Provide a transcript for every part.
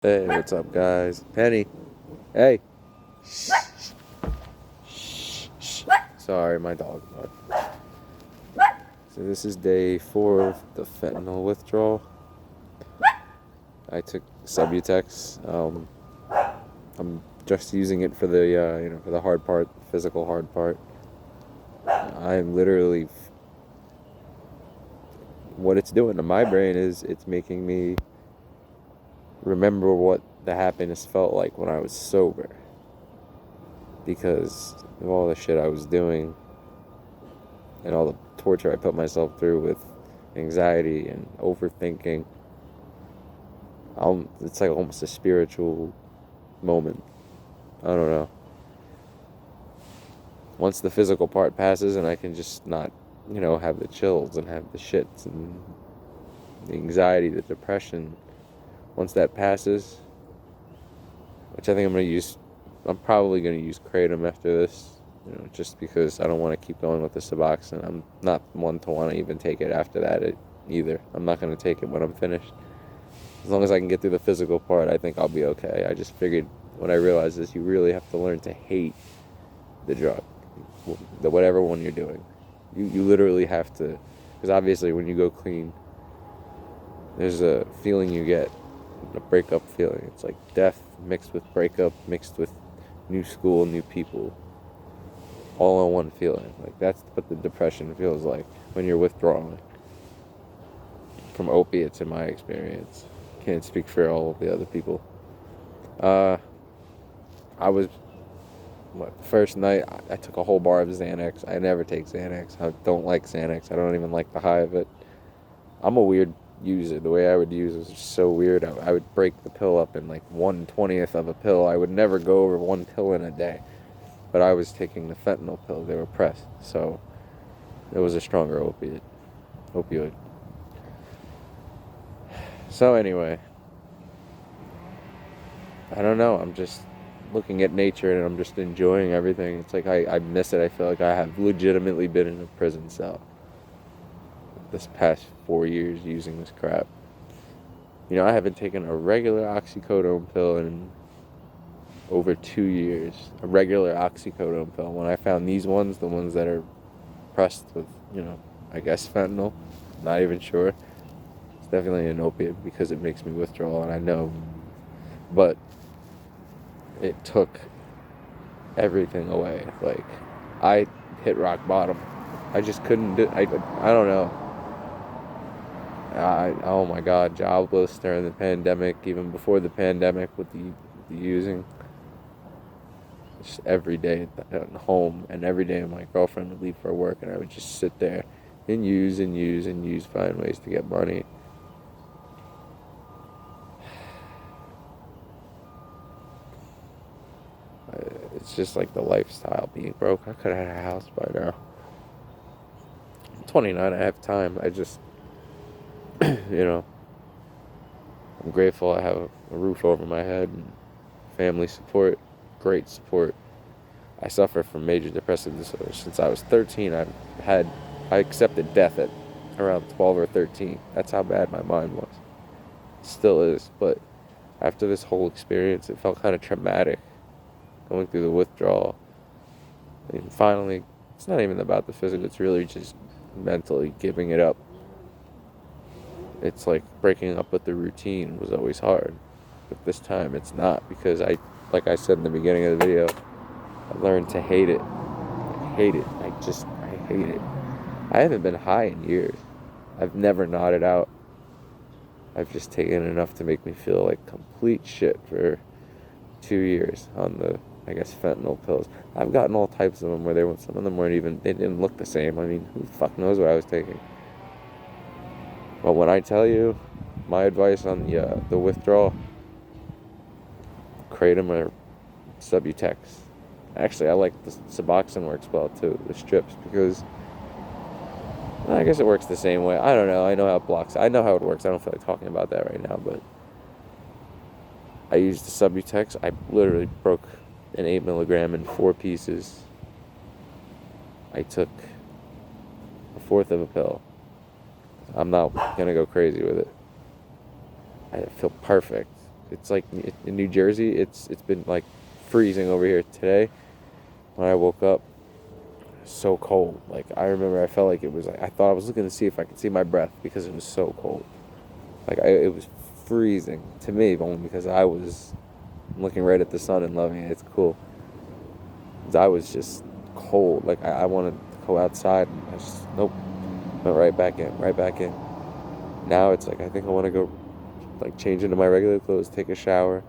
Hey, what's up, guys? Penny. Hey. Sorry, my dog. So this is day 4 of the fentanyl withdrawal. I took Subutex. I'm just using it for the for the hard part, physical hard part. I'm literally what it's doing to my brain is it's making me remember what the happiness felt like when I was sober, because of all the shit I was doing and all the torture I put myself through with anxiety and overthinking. It's like almost a spiritual moment. I don't know. Once the physical part passes and I can just not, have the chills and have the shits and the anxiety, the depression, once that passes, which I think I'm probably going to use kratom after this, just because I don't want to keep going with the suboxone. I'm not one to want to even take it after that either. I'm not going to take it when I'm finished. As long as I can get through the physical part, I think I'll be okay. I just figured when I realized this, you really have to learn to hate the drug, the whatever one you're doing. You literally have to, because obviously when you go clean, there's a feeling you get, a breakup feeling. It's like death mixed with breakup, mixed with new school, new people, all in one feeling. Like that's what the depression feels like when you're withdrawing from opiates, in my experience. Can't speak for all of the other people. I was, first night, I took a whole bar of Xanax. I never take Xanax. I don't like Xanax. I don't even like the high of it. I'm a weird user. The way I would use it was just so weird. I would break the pill up in like 1/20th of a pill. I would never go over one pill in a day. But I was taking the fentanyl pill. They were pressed. So it was a stronger opioid. So anyway, I don't know. I'm just looking at nature and I'm just enjoying everything. It's like I miss it. I feel like I have legitimately been in a prison cell this past 4 years using this crap. I haven't taken a regular oxycodone pill in over 2 years. A regular oxycodone pill. When I found these ones, the ones that are pressed with, I guess fentanyl, not even sure. It's definitely an opiate because it makes me withdraw, and I know. But it took everything away. Like, I hit rock bottom. I just couldn't do. I don't know. Oh my God, jobless during the pandemic, even before the pandemic with the using. Just every day at home, and every day my girlfriend would leave for work, and I would just sit there and use, find ways to get money. It's just like the lifestyle, being broke. I could have had a house by now. I'm 29, I have time. I just, I'm grateful I have a roof over my head and family support, great support. I suffer from major depressive disorder since I was 13. I accepted death at around 12 or 13. That's how bad my mind was. It still is, but after this whole experience, it felt kind of traumatic going through the withdrawal. And finally, it's not even about the physical, it's really just mentally giving it up. It's like breaking up with the routine was always hard. But this time it's not, because like I said in the beginning of the video, I learned to hate it. I hate it. I hate it. I haven't been high in years. I've never nodded out. I've just taken enough to make me feel like complete shit for 2 years on the, I guess, fentanyl pills. I've gotten all types of them where some of them they didn't look the same. I mean, who the fuck knows what I was taking? But when I tell you my advice on the withdrawal, kratom or Subutex. Actually, I like the suboxone works well too, the strips, because I guess it works the same way. I don't know. I know how it blocks. I know how it works. I don't feel like talking about that right now, but I used the Subutex. I literally broke an 8 milligram in 4 pieces. I took a fourth of a pill. I'm not gonna go crazy with it. I feel perfect. It's like in New Jersey, it's been like freezing over here today. When I woke up, so cold. Like I remember, I felt like it was like I thought I was looking to see if I could see my breath because it was so cold. Like it was freezing to me, only because I was looking right at the sun and loving it. It's cool. I was just cold. Like I wanted to go outside, and I just nope, went right back in, right back in. Now it's like I think I want to go, like change into my regular clothes, take a shower,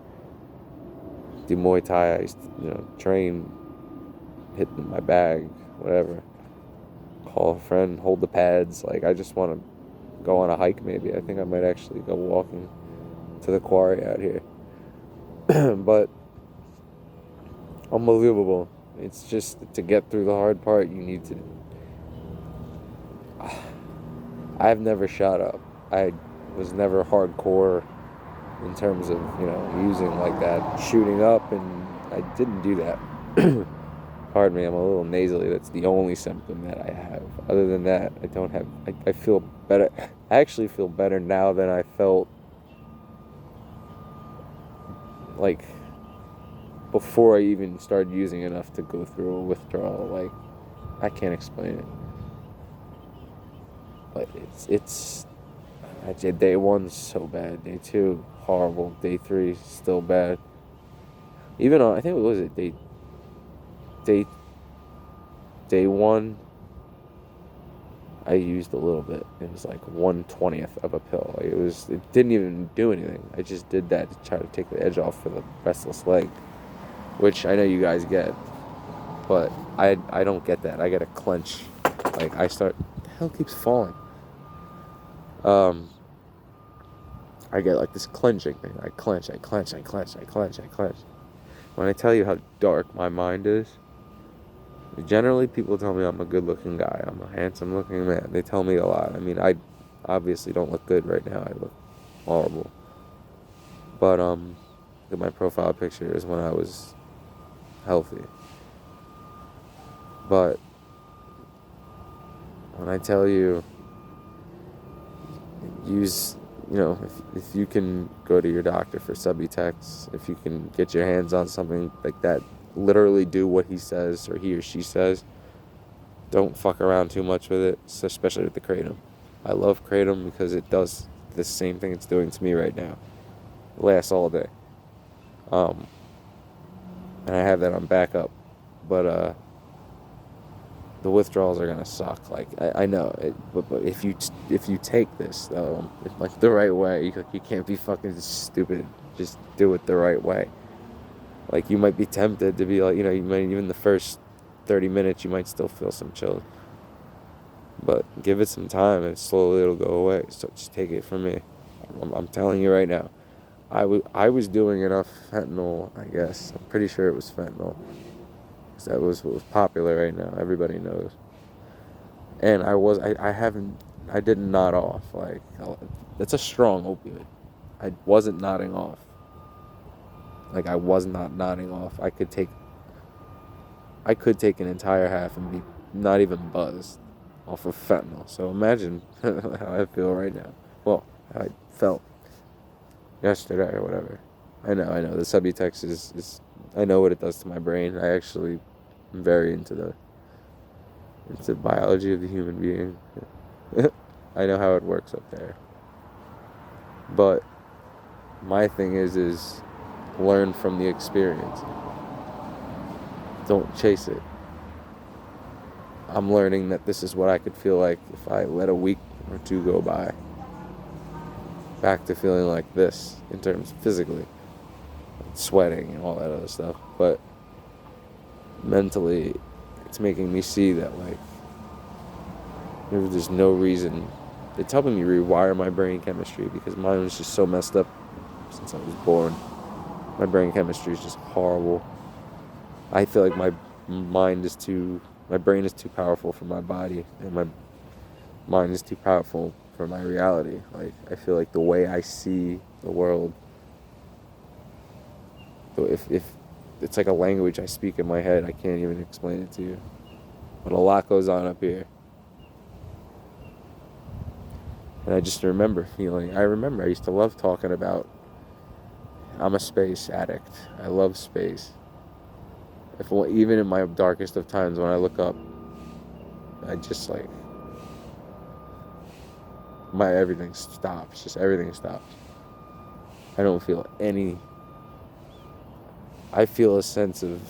do Muay Thai. I used to, train, hit my bag, whatever. Call a friend, hold the pads. Like I just want to go on a hike. Maybe I think I might actually go walking to the quarry out here. But unbelievable. It's just to get through the hard part, you need to. I've never shot up. I was never hardcore in terms of, using like that, shooting up, and I didn't do that. Pardon me, I'm a little nasally. That's the only symptom that I have. Other than that, I don't have, I feel better. I actually feel better now than I felt like before I even started using enough to go through a withdrawal. Like, I can't explain it. But day 1's so bad. Day 2, horrible. Day 3, still bad. Even on, I think, what was it? Day 1, I used a little bit. It was like 1/20th of a pill. Like it didn't even do anything. I just did that to try to take the edge off for the restless leg, which I know you guys get, but I don't get that. I get a clench. Like the hell keeps falling. I get like this clenching thing. I clench. When I tell you how dark my mind is, generally people tell me I'm a good looking guy. I'm a handsome looking man. They tell me a lot. I mean, I obviously don't look good right now. I look horrible. But my profile picture is when I was healthy. But when I tell you, use, if you can go to your doctor for Subutex, if you can get your hands on something like that, literally do what he says or he or she says. Don't fuck around too much with it, especially with the kratom. I love kratom because it does the same thing it's doing to me right now. It lasts all day. And I have that on backup. But the withdrawals are gonna suck. Like I know it, but if you take this though, like the right way, you can't be fucking stupid. Just do it the right way. Like you might be tempted to be like, you might even the first 30 minutes you might still feel some chill, but give it some time and slowly it'll go away. So just take it from me. I'm telling you right now. I was doing enough fentanyl, I guess. I'm pretty sure it was fentanyl. That was what was popular right now. Everybody knows. And I didn't nod off. Like, that's a strong opioid. I wasn't nodding off. Like, I was not nodding off. I could take an entire half and be not even buzzed off of fentanyl. So imagine how I feel right now. Well, how I felt yesterday or whatever. I know. The Subutex is I know what it does to my brain. I actually am very into the biology of the human being. I know how it works up there. But my thing is learn from the experience. Don't chase it. I'm learning that this is what I could feel like if I let a week or two go by. Back to feeling like this in terms of physically. Sweating and all that other stuff. But mentally, it's making me see that, like, there's no reason. It's helping me rewire my brain chemistry because mine was just so messed up since I was born. My brain chemistry is just horrible. I feel like my brain is too powerful for my body, and my mind is too powerful for my reality. Like, I feel like the way I see the world, if it's like a language I speak in my head, I can't even explain it to you. But a lot goes on up here. And I just remember I used to love talking about, I'm a space addict. I love space. Even in my darkest of times, when I look up, I just like, everything stops. Just everything stops. I don't feel any. I feel a sense of.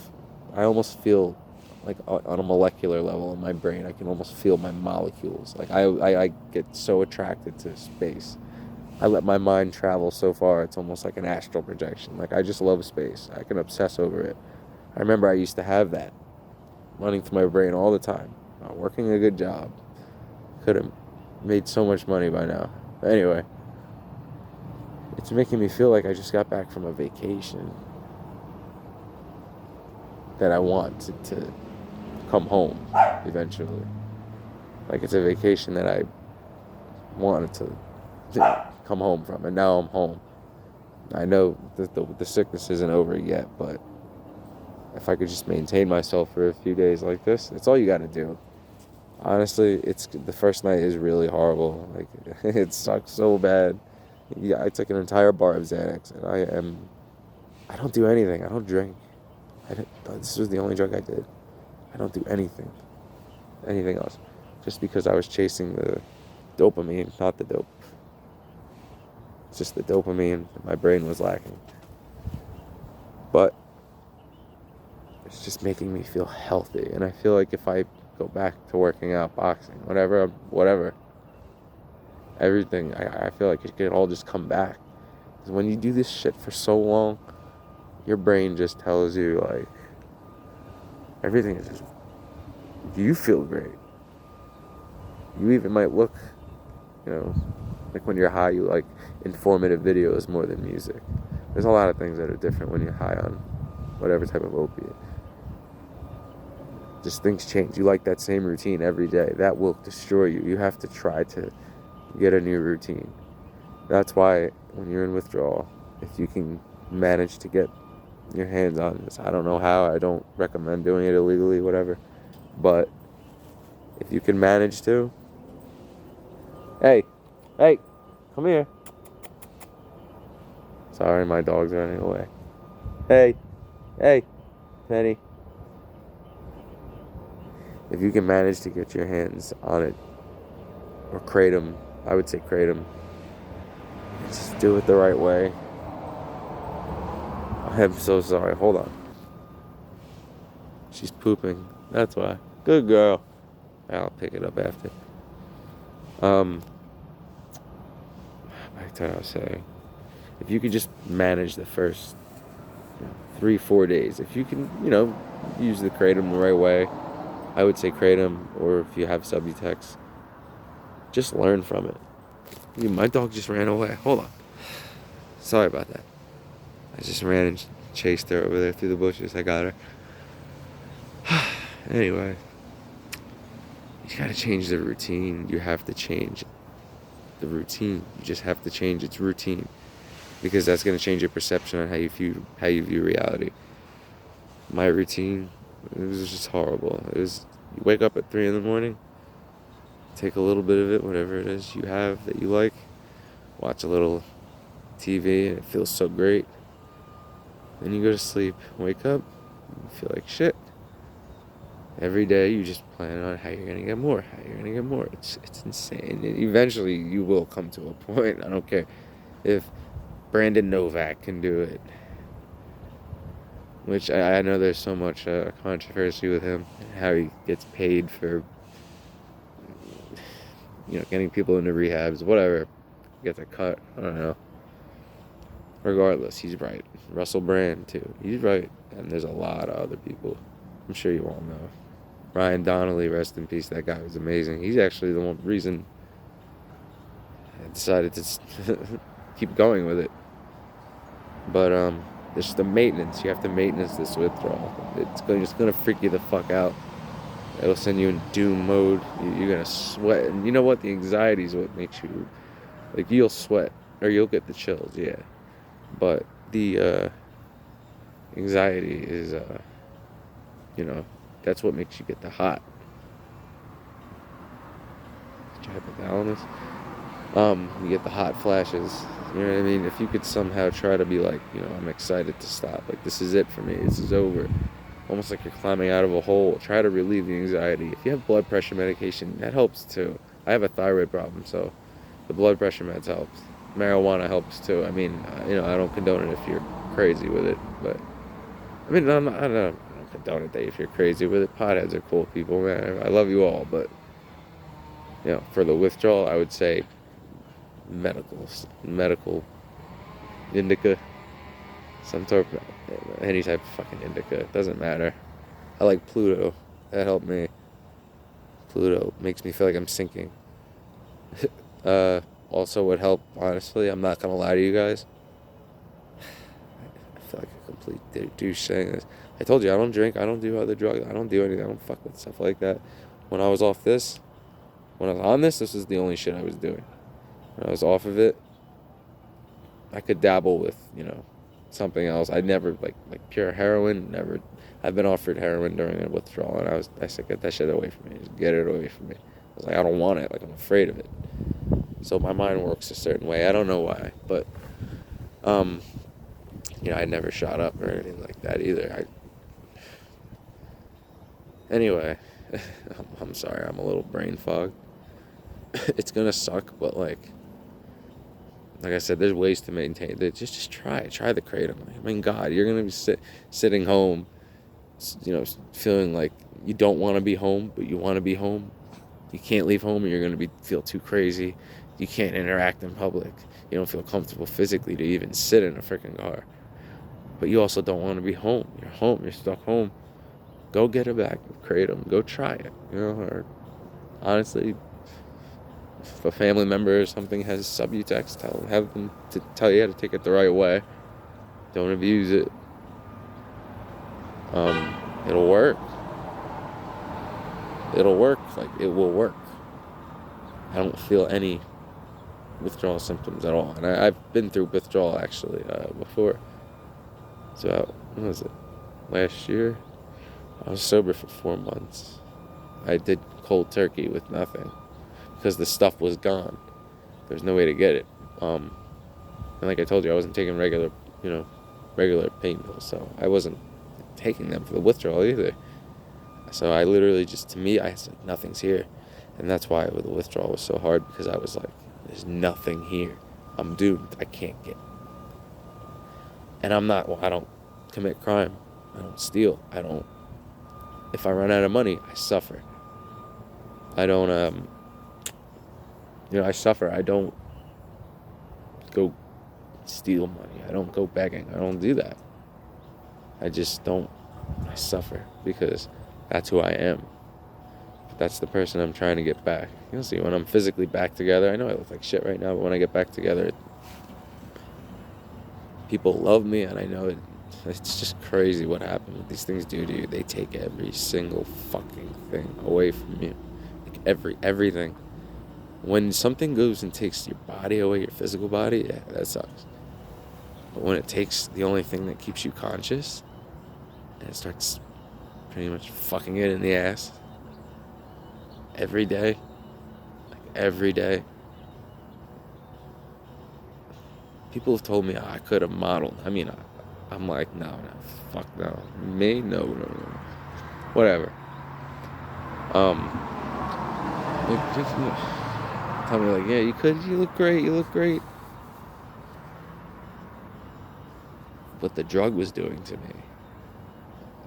I almost feel like on a molecular level in my brain. I can almost feel my molecules. Like I get so attracted to space. I let my mind travel so far. It's almost like an astral projection. Like, I just love space. I can obsess over it. I remember I used to have that running through my brain all the time. Working a good job. Could have made so much money by now. But anyway, it's making me feel like I just got back from a vacation that I want to come home eventually. Like, it's a vacation that I wanted to come home from, and now I'm home. I know that the sickness isn't over yet, but if I could just maintain myself for a few days like this, it's all you got to do. Honestly, the first night is really horrible. Like, it sucks so bad. Yeah, I took an entire bar of Xanax, and I don't do anything. I don't drink. This was the only drug I did. I don't do anything else, just because I was chasing the dopamine, not the dope. It's just the dopamine my brain was lacking. But it's just making me feel healthy, and I feel like if I go back to working out, boxing, whatever, everything, I feel like it could all just come back. Because when you do this shit for so long, your brain just tells you, like, everything is just, you feel great. You even might look, like when you're high, you like informative videos more than music. There's a lot of things that are different when you're high on whatever type of opiate. Just things change. You like that same routine every day. That will destroy you. You have to try to get a new routine. That's why when you're in withdrawal, if you can manage to get your hands on this, I don't know how, I don't recommend doing it illegally, whatever, but if you can manage to, hey, come here. Sorry, my dog's running away. Hey, Penny. If you can manage to get your hands on it, or kratom, I would say kratom, just do it the right way. I'm so sorry. Hold on. She's pooping. That's why. Good girl. I'll pick it up after. Back to what I was saying. If you could just manage the first 3-4 days, if you can, use the kratom the right way, I would say kratom, or if you have Subutex, just learn from it. My dog just ran away. Hold on. Sorry about that. I just ran and chased her over there through the bushes. I got her. Anyway, you gotta change the routine. You have to change the routine. You just have to change its routine, because that's gonna change your perception on how you view reality. My routine, it was just horrible. It was, you wake up at 3 a.m, take a little bit of it, whatever it is you have that you like, watch a little TV, and it feels so great. Then you go to sleep, wake up, you feel like shit. Every day you just plan on how you're gonna get more. It's insane. And eventually you will come to a point. I don't care if Brandon Novak can do it, which I know there's so much controversy with him, how he gets paid for getting people into rehabs, whatever, gets a cut, I don't know. Regardless, he's right. Russell Brand too, he's right. And there's a lot of other people, I'm sure you all know. Ryan Donnelly, rest in peace, that guy was amazing. He's actually the one reason I decided to keep going with it. But there's the maintenance. You have to maintenance this withdrawal. It's gonna freak you the fuck out. It'll send you in doom mode. You're gonna sweat, and you know what? The anxiety is what makes you, like, you'll sweat or you'll get the chills, yeah. But the anxiety is, that's what makes you get the hot. Hypothalamus. You get the hot flashes. You know what I mean? If you could somehow try to be like, I'm excited to stop. Like, this is it for me. This is over. Almost like you're climbing out of a hole. Try to relieve the anxiety. If you have blood pressure medication, that helps too. I have a thyroid problem, so the blood pressure meds helps. Marijuana helps too. I mean, I don't condone it if you're crazy with it, but I mean, I don't condone it if you're crazy with it. Potheads are cool people, man. I love you all, but for the withdrawal, I would say medical indica, any type of fucking indica. It doesn't matter. I like Pluto. That helped me. Pluto makes me feel like I'm sinking. Also would help, honestly. I'm not gonna lie to you guys. I feel like a complete douche saying this. I told you I don't drink. I don't do other drugs. I don't do anything. I don't fuck with stuff like that. When I was on this, this is the only shit I was doing. When I was off of it, I could dabble with, something else. I never, like pure heroin, never. I've been offered heroin during a withdrawal, and I said, get that shit away from me. Just get it away from me. I was like, I don't want it. Like, I'm afraid of it. So my mind works a certain way. I don't know why, but, I never shot up or anything like that either. Anyway, I'm sorry. I'm a little brain fogged. It's gonna suck, but like I said, there's ways to maintain it. Just try the kratom. I mean, God, you're gonna be sitting home, feeling like you don't want to be home, but you want to be home. You can't leave home, and you're gonna feel too crazy. You can't interact in public. You don't feel comfortable physically to even sit in a freaking car. But you also don't want to be home. You're home. You're stuck home. Go get a bag of kratom. Go try it. Or honestly, if a family member or something has Subutex, have them to tell you how to take it the right way. Don't abuse it. It'll work. It'll work. Like, it will work. I don't feel any withdrawal symptoms at all. And I've been through withdrawal, actually, before. So, when was it? Last year? I was sober for 4 months. I did cold turkey with nothing because the stuff was gone. There's no way to get it. And like I told you, I wasn't taking regular pain pills, so I wasn't taking them for the withdrawal either. So I literally I said, nothing's here. And that's why the withdrawal was so hard, because I was like, there's nothing here. I'm doomed. I can't get. And I don't commit crime. I don't steal. If I run out of money, I suffer. I don't, I suffer. I don't go steal money. I don't go begging. I don't do that. I just don't. I suffer because that's who I am. That's the person I'm trying to get back. You'll see when I'm physically back together. I know I look like shit right now, but when I get back together, people love me, and I know it's just crazy what happened. What these things do to you. They take every single fucking thing away from you. Like everything. When something goes and takes your body away, your physical body, yeah, that sucks. But when it takes the only thing that keeps you conscious, and it starts pretty much fucking it in the ass every day, people have told me I could have modeled. I mean, I'm like, no, fuck no. Me? No. Whatever. Just tell me like, yeah, you look great. What the drug was doing to me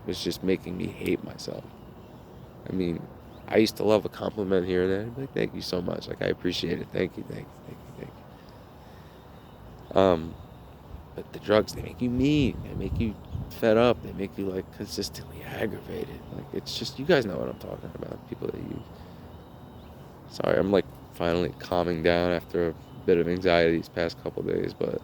was just making me hate myself. I mean, I used to love a compliment here and there. I'd be like, thank you so much. Like, I appreciate it. Thank you. But the drugs, they make you mean. They make you fed up. They make you, like, consistently aggravated. Like, it's just, you guys know what I'm talking about. People that use. Sorry, I'm, like, finally calming down after a bit of anxiety these past couple days, but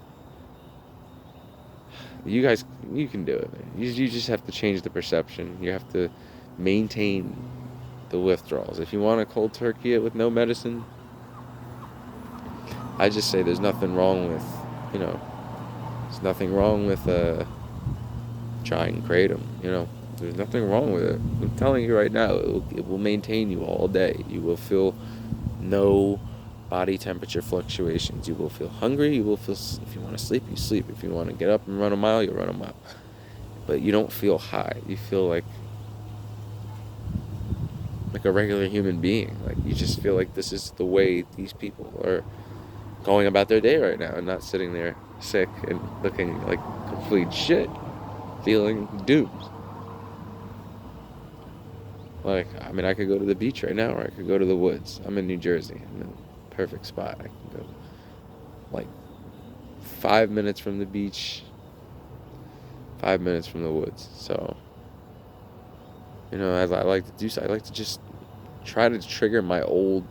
you guys, you can do it, man. You just have to change the perception. You have to maintain the withdrawals. If you want to cold turkey it with no medicine, I just say there's nothing wrong with, there's nothing wrong with trying kratom, There's nothing wrong with it. I'm telling you right now, it will maintain you all day. You will feel no body temperature fluctuations. You will feel hungry. You will feel, if you want to sleep, you sleep. If you want to get up and run a mile, you run a mile. But you don't feel high. You feel like a regular human being. Like, you just feel like this is the way these people are going about their day right now, and not sitting there sick and looking like complete shit, feeling doomed. Like, I mean, I could go to the beach right now, or I could go to the woods. I'm in New Jersey. I'm in a perfect spot. I can go like 5 minutes from the beach, 5 minutes from the woods. So, you know, I like to do so. I like to just try to trigger my old.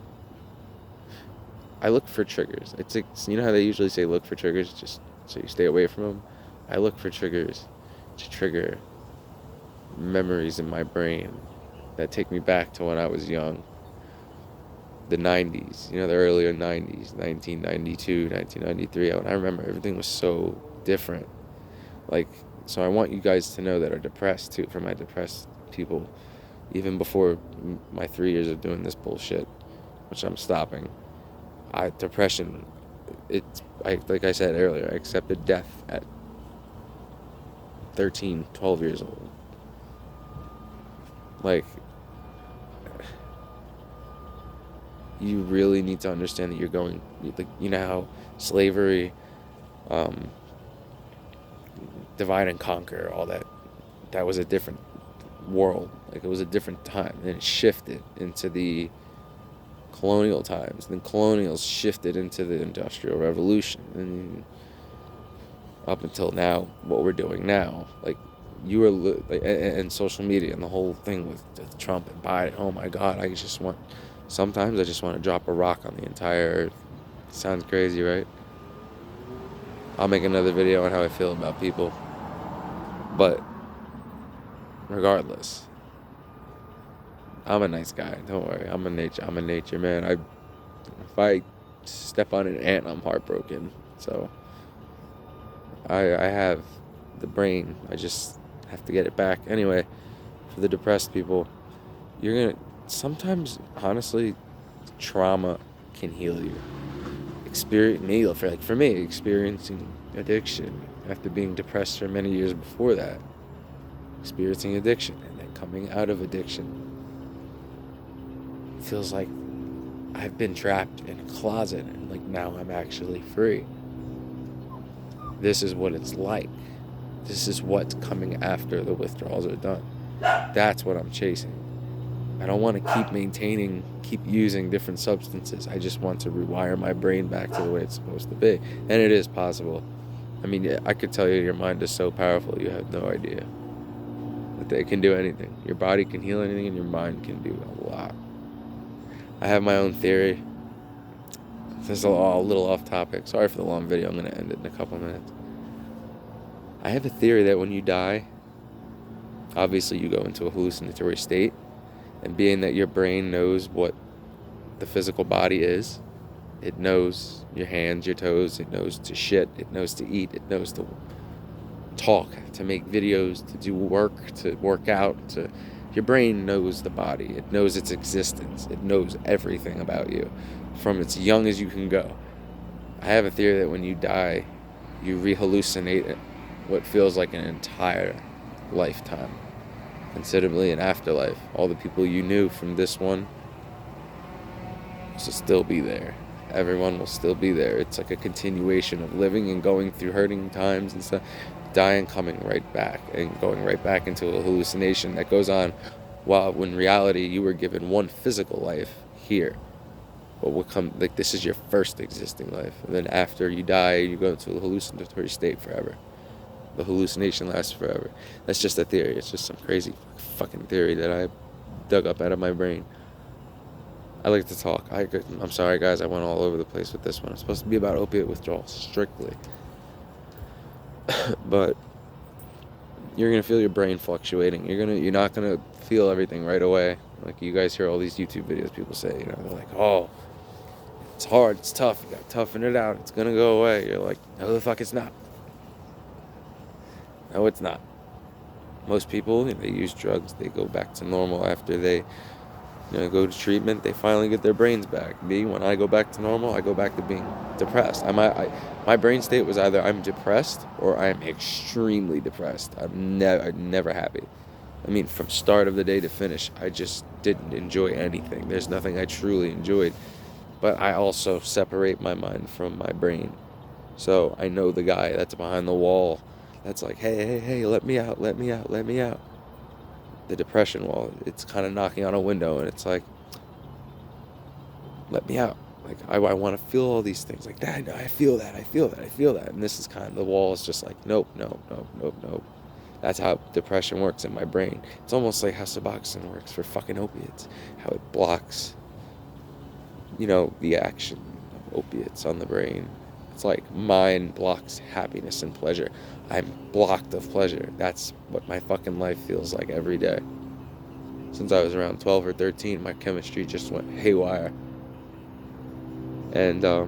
I look for triggers. It's like, you know how they usually say look for triggers, just so you stay away from them. I look for triggers to trigger memories in my brain that take me back to when I was young. The 90s, you know, the earlier 90s, 1992, 1993. I remember everything was so different. Like, so I want you guys to know that are depressed too, for my depressed people, even before my 3 years of doing this bullshit, which I'm stopping. Depression, like I said earlier, I accepted death at 13, 12 years old. Like, you really need to understand that you're going, like, you know how slavery, divide and conquer, all that was a different world. Like, it was a different time. Then it shifted into the colonial times. Then colonials shifted into the Industrial Revolution. And up until now, what we're doing now, like, you were, like, and social media and the whole thing with Trump and Biden. Oh my God, sometimes I just want to drop a rock on the entire earth. Sounds crazy, right? I'll make another video on how I feel about people. But regardless, I'm a nice guy. Don't worry. I'm a nature man. If I step on an ant, I'm heartbroken. So I have the brain. I just have to get it back. Anyway, for the depressed people, sometimes, honestly, trauma can heal you. For me, experiencing addiction after being depressed for many years before that, experiencing addiction and then coming out of addiction, it feels like I've been trapped in a closet and, like, now I'm actually free. This is what it's like. This is what's coming after the withdrawals are done. That's what I'm chasing. I don't want to keep using different substances. I just want to rewire my brain back to the way it's supposed to be. And it is possible. I mean, I could tell you your mind is so powerful, you have no idea. That it can do anything. Your body can heal anything, and your mind can do a lot. I have my own theory. This is a little off topic. Sorry for the long video. I'm going to end it in a couple minutes. I have a theory that when you die, obviously you go into a hallucinatory state. And being that your brain knows what the physical body is, it knows your hands, your toes, it knows to shit, it knows to eat, it knows to talk, to make videos, to do work, to work out. Your brain knows the body. It knows its existence. It knows everything about you from as young as you can go. I have a theory that when you die, you re-hallucinate what feels like an entire lifetime. Considerably an afterlife. All the people you knew from this one will still be there. Everyone will still be there. It's like a continuation of living and going through hurting times and stuff, dying, coming right back, and going right back into a hallucination that goes on, while in reality you were given one physical life here. But this is your first existing life, and then after you die, you go into a hallucinatory state forever. The hallucination lasts forever. That's just a theory. It's just some crazy fucking theory that I dug up out of my brain. I like to talk. I'm sorry, guys. I went all over the place with this one. It's supposed to be about opiate withdrawal, strictly. But you're going to feel your brain fluctuating. You're not going to feel everything right away. Like, you guys hear all these YouTube videos people say, they're like, oh, it's hard, it's tough, you got to toughen it out, it's going to go away. You're like, no, the fuck it's not. No, it's not. Most people, they use drugs, they go back to normal after they Go to treatment, they finally get their brains back. Me, when I go back to normal, I go back to being depressed. My brain state was either I'm depressed or I'm extremely depressed. I'm never happy. I mean, from start of the day to finish, I just didn't enjoy anything. There's nothing I truly enjoyed. But I also separate my mind from my brain. So I know the guy that's behind the wall that's like, hey, hey, hey, let me out, let me out, let me out. The depression wall, it's kind of knocking on a window, and it's like, let me out. Like, I want to feel all these things. Like, Dad, I feel that, I feel that, I feel that. And this is kind of, the wall is just like, nope, nope, nope, nope, nope. That's how depression works in my brain. It's almost like how suboxone works for fucking opiates. How it blocks, the action of opiates on the brain. It's like mine blocks happiness and pleasure. I'm blocked of pleasure. That's what my fucking life feels like every day. Since I was around 12 or 13, my chemistry just went haywire. And, to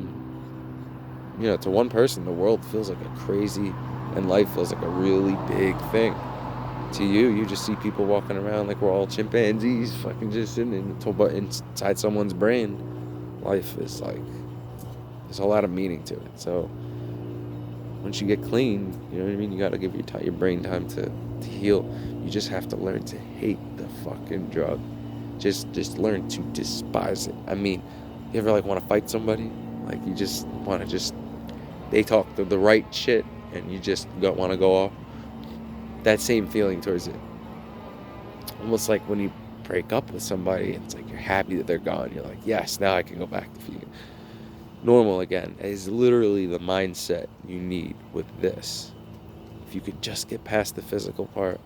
one person, the world feels like a crazy, and life feels like a really big thing. To you, you just see people walking around like we're all chimpanzees, fucking just sitting inside someone's brain. Life is like, there's a lot of meaning to it. So once you get clean, you know what I mean? You got to give your brain time to heal. You just have to learn to hate the fucking drug. Just learn to despise it. I mean, you ever want to fight somebody? Like, you just want to they talk the right shit and you just want to go off. That same feeling towards it. Almost like when you break up with somebody, it's like you're happy that they're gone. You're like, yes, now I can go back to being normal again. It is literally the mindset you need with this. If you could just get past the physical part.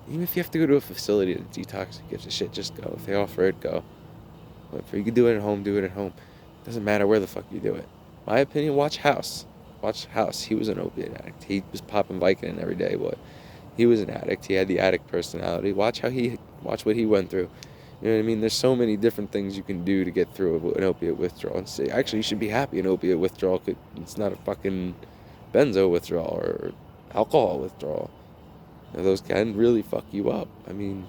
Even if you have to go to a facility to detox, who gives a shit, just go. If they offer it, go. But if you can do it at home, do it at home. Doesn't matter where the fuck you do it. My opinion, watch House. Watch House. He was an opiate addict. He was popping Vicodin every day, but he was an addict. He had the addict personality. Watch what he went through. You know what I mean? There's so many different things you can do to get through an opiate withdrawal. And say, actually, you should be happy an opiate withdrawal. It's not a fucking benzo withdrawal or alcohol withdrawal. Those can really fuck you up. I mean,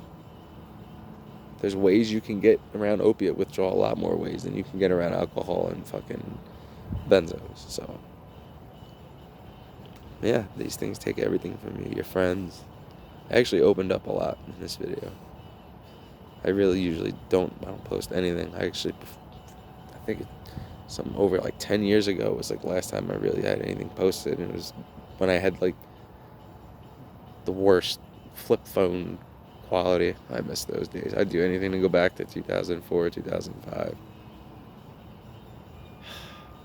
there's ways you can get around opiate withdrawal, a lot more ways than you can get around alcohol and fucking benzos. So, yeah, these things take everything from you. Your friends. I actually opened up a lot in this video. I really usually don't post anything. I think some over 10 years ago was the last time I really had anything posted. And it was when I had the worst flip phone quality. I miss those days. I'd do anything to go back to 2004, 2005.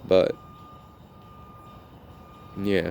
But, yeah.